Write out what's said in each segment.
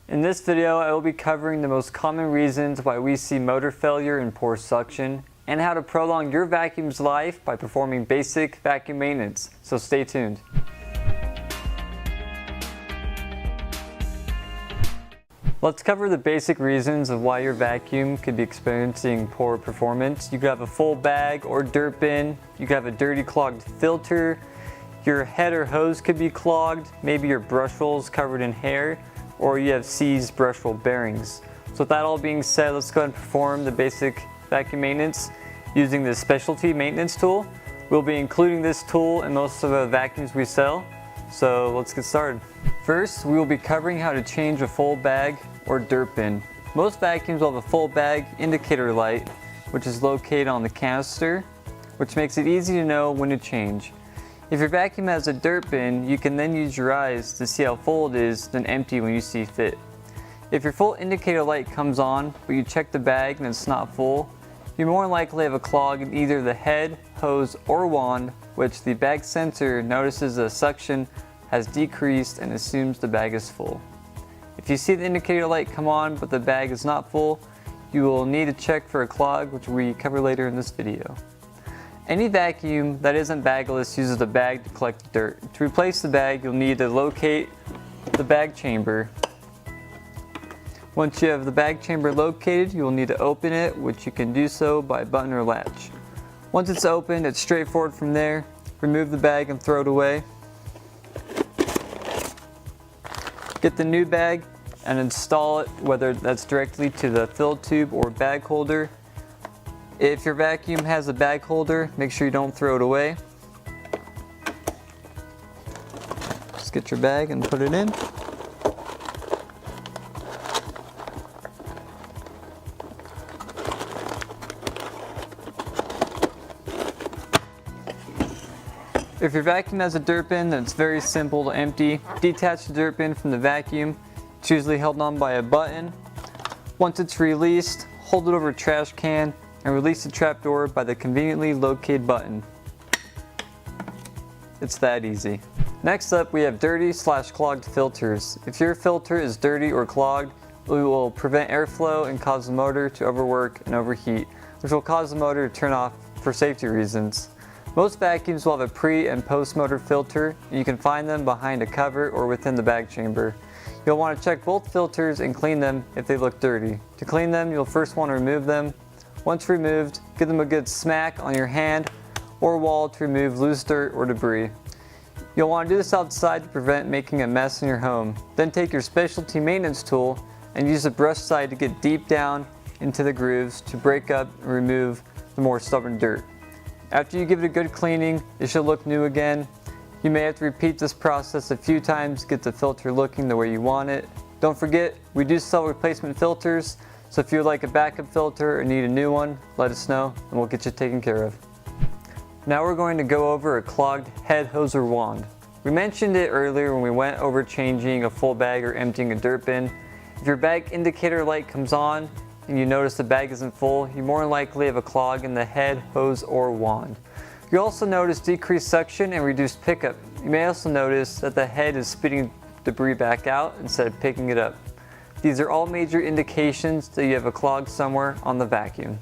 In this video, I will be covering the most common reasons why we see motor failure and poor suction, and how to prolong your vacuum's life by performing basic vacuum maintenance, so stay tuned. Let's cover the basic reasons of why your vacuum could be experiencing poor performance. You could have a full bag or dirt bin, you could have a dirty clogged filter, your head or hose could be clogged, maybe your brush roll is covered in hair, or you have seized brush roll bearings. So with that all being said, let's go ahead and perform the basic vacuum maintenance using this specialty maintenance tool. We'll be including this tool in most of the vacuums we sell, so let's get started. First, we will be covering how to change a full bag or dirt bin. Most vacuums will have a full bag indicator light, which is located on the canister, which makes it easy to know when to change. If your vacuum has a dirt bin, you can then use your eyes to see how full it is, then empty when you see fit. If your full indicator light comes on, but you check the bag and it's not full, you more likely have a clog in either the head, hose, or wand, which the bag sensor notices the suction has decreased and assumes the bag is full. If you see the indicator light come on but the bag is not full, you will need to check for a clog, which we cover later in this video. Any vacuum that isn't bagless uses a bag to collect dirt. To replace the bag, you'll need to locate the bag chamber. Once you have the bag chamber located, you will need to open it, which you can do so by button or latch. Once it's opened, it's straightforward from there. Remove the bag and throw it away. Get the new bag and install it, whether that's directly to the fill tube or bag holder. If your vacuum has a bag holder, make sure you don't throw it away. Just get your bag and put it in. If your vacuum has a dirt bin, then it's very simple to empty. Detach the dirt bin from the vacuum. It's usually held on by a button. Once it's released, hold it over a trash can and release the trapdoor by the conveniently located button. It's that easy. Next up, we have dirty/clogged filters. If your filter is dirty or clogged, it will prevent airflow and cause the motor to overwork and overheat, which will cause the motor to turn off for safety reasons. Most vacuums will have a pre- and post-motor filter, and you can find them behind a cover or within the bag chamber. You'll want to check both filters and clean them if they look dirty. To clean them, you'll first want to remove them. Once removed, give them a good smack on your hand or wall to remove loose dirt or debris. You'll want to do this outside to prevent making a mess in your home. Then take your specialty maintenance tool and use the brush side to get deep down into the grooves to break up and remove the more stubborn dirt. After you give it a good cleaning, it should look new again. You may have to repeat this process a few times to get the filter looking the way you want it. Don't forget, we do sell replacement filters, so if you would like a backup filter or need a new one, let us know and we'll get you taken care of. Now we're going to go over a clogged head, hose, or wand. We mentioned it earlier when we went over changing a full bag or emptying a dirt bin. If your bag indicator light comes on and you notice the bag isn't full, you more likely have a clog in the head, hose, or wand. You'll also notice decreased suction and reduced pickup. You may also notice that the head is spitting debris back out instead of picking it up. These are all major indications that you have a clog somewhere on the vacuum.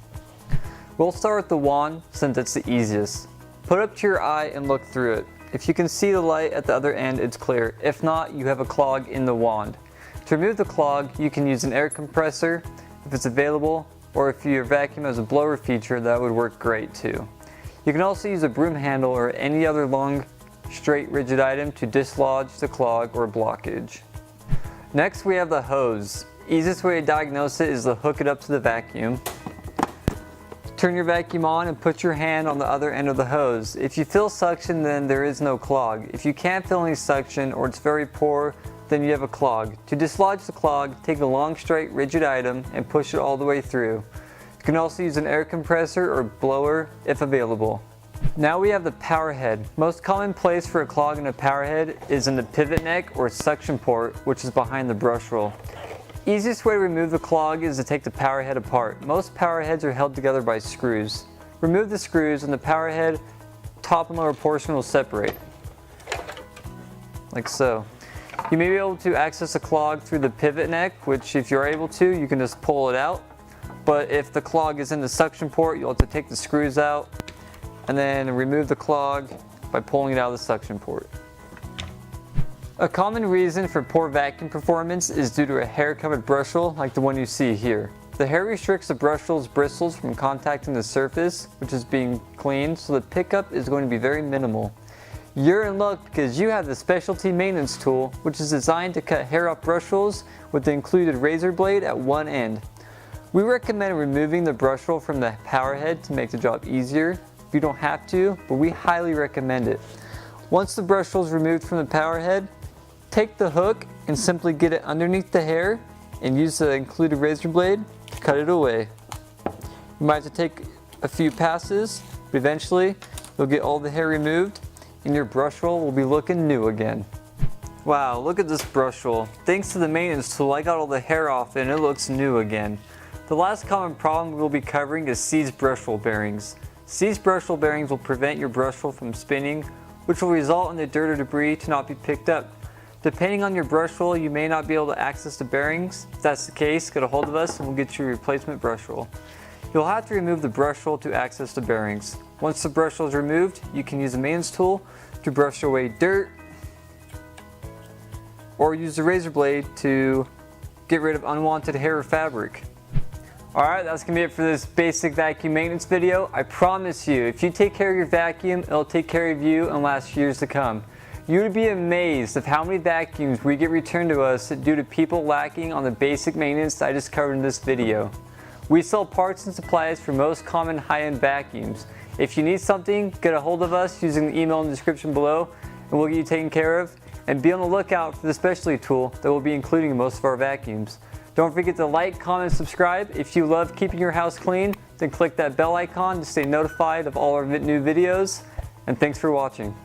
We'll start with the wand since it's the easiest. Put it up to your eye and look through it. If you can see the light at the other end, it's clear. If not, you have a clog in the wand. To remove the clog, you can use an air compressor if it's available, or if your vacuum has a blower feature, that would work great too. You can also use a broom handle or any other long, straight, rigid item to dislodge the clog or blockage. Next, we have the hose. Easiest way to diagnose it is to hook it up to the vacuum. Turn your vacuum on and put your hand on the other end of the hose. If you feel suction, then there is no clog. If you can't feel any suction or it's very poor, then you have a clog. To dislodge the clog, take a long, straight, rigid item and push it all the way through. You can also use an air compressor or blower if available. Now we have the power head. Most common place for a clog in a power head is in the pivot neck or suction port, which is behind the brush roll. Easiest way to remove the clog is to take the power head apart. Most power heads are held together by screws. Remove the screws and the power head top and lower portion will separate, like so. You may be able to access a clog through the pivot neck, which if you're able to, you can just pull it out. But if the clog is in the suction port, you'll have to take the screws out and then remove the clog by pulling it out of the suction port. A common reason for poor vacuum performance is due to a hair-covered brushel like the one you see here. The hair restricts the brushel's bristles from contacting the surface, which is being cleaned, so the pickup is going to be very minimal. You're in luck because you have the specialty maintenance tool, which is designed to cut hair off brushels with the included razor blade at one end. We recommend removing the brushel from the power head to make the job easier. You don't have to, but we highly recommend it. Once the brushel is removed from the power head, take the hook and simply get it underneath the hair and use the included razor blade to cut it away. You might have to take a few passes, but eventually you'll get all the hair removed and your brushel will be looking new again. Wow, look at this brushel. Thanks to the maintenance tool, I got all the hair off and it looks new again. The last common problem we'll be covering is seized brushel bearings. Seized brushel bearings will prevent your brushel from spinning, which will result in the dirt or debris to not be picked up. Depending on your brushel, you may not be able to access the bearings. If that's the case, get a hold of us and we'll get you a replacement brushel. You'll have to remove the brushel to access the bearings. Once the brushel is removed, you can use the maintenance tool to brush away dirt or use the razor blade to get rid of unwanted hair or fabric. Alright, that's going to be it for this basic vacuum maintenance video. I promise you, if you take care of your vacuum, it'll take care of you and last years to come. You would be amazed of how many vacuums we get returned to us due to people lacking on the basic maintenance I just covered in this video. We sell parts and supplies for most common high-end vacuums. If you need something, get a hold of us using the email in the description below and we'll get you taken care of. And be on the lookout for the specialty tool that we'll be including in most of our vacuums. Don't forget to like, comment, and subscribe. If you love keeping your house clean, then click that bell icon to stay notified of all our new videos. And thanks for watching.